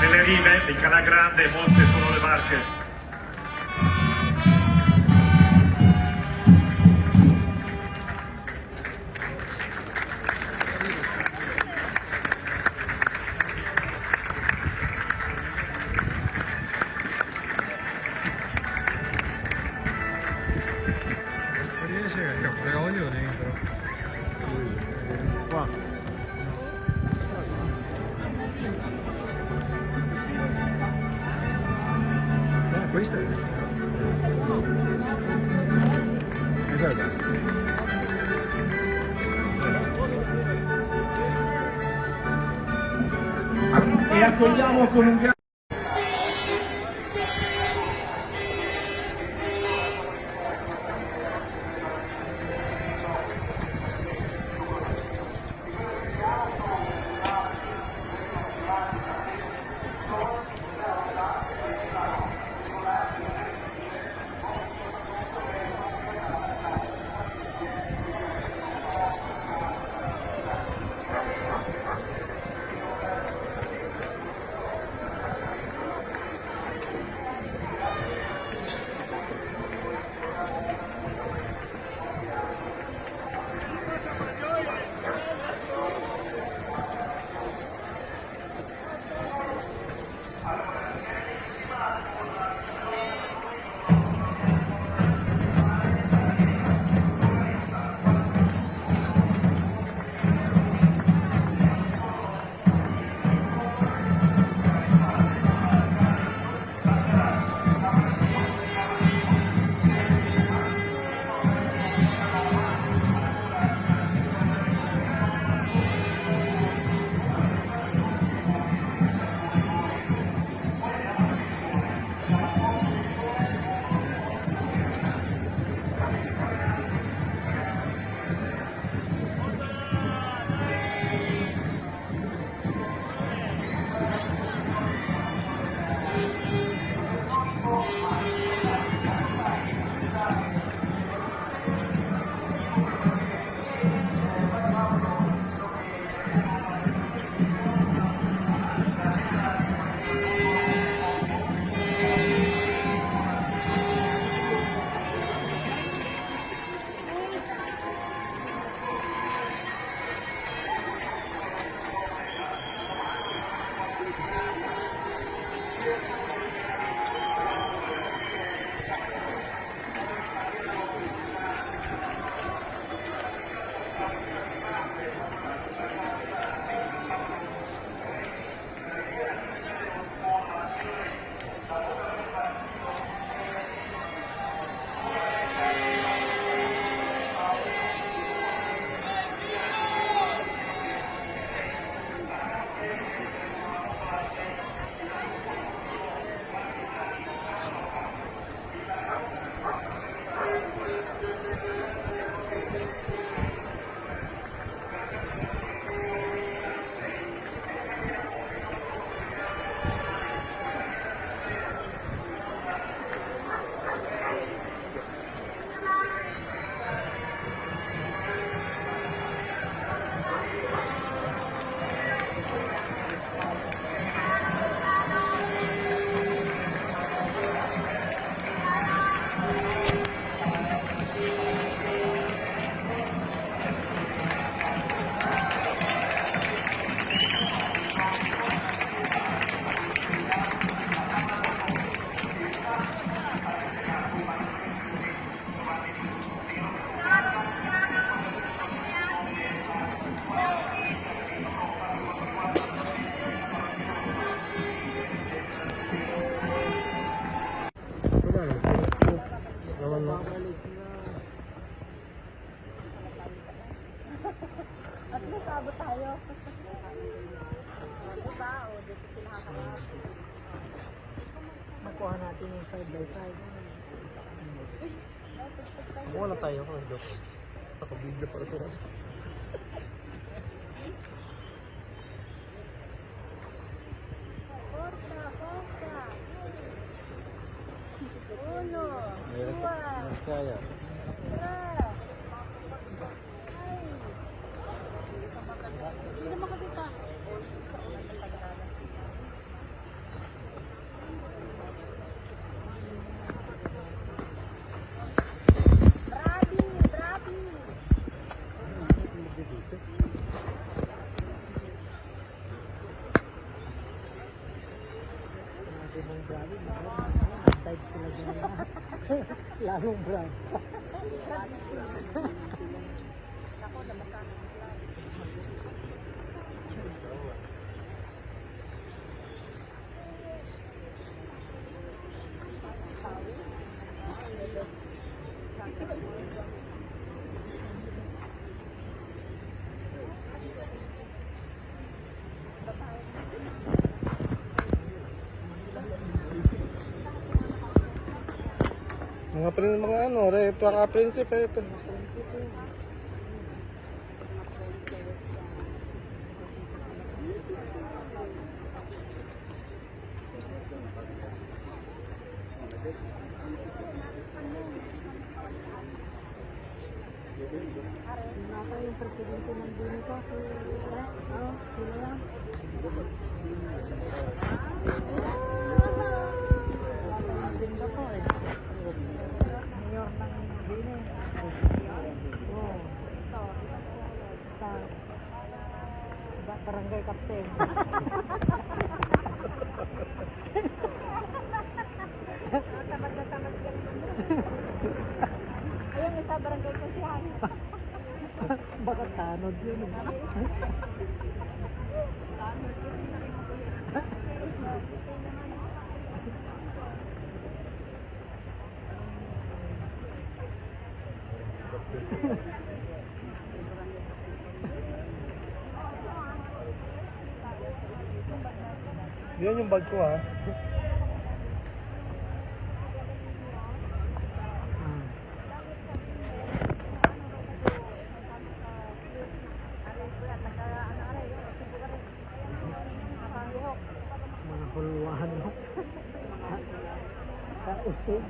Nelle rive di Calagrande molte sono le barche. Riesce che c'è un petrolio dentro. Qua. Questa è... guarda. E accogliamo con un grande... Naman no. At least abot tayo. Diba? O, dito sila kakaya. Nakuha natin yung side by side. Kuha na tayo kung hindi ako. Nakabidyo pa ito. Costa. Uno. Dua. Kaya. Tres. Ay. Hindi naman kasi ka. Bravi. Type sila dyan. Lalong brand. Ako, nabasa. Mga ano, replica principe ito. Naka yung presidente ng Binito. Sino yan? Naka yung Singapore eh. Mayor ng Bini. Oo. Sa barangay captain. Tamad yan. Ayun, isa barangay konsihan. Baka tanod yun eh. Yan yung bag ko ha. Mga huluhan no? Kausig.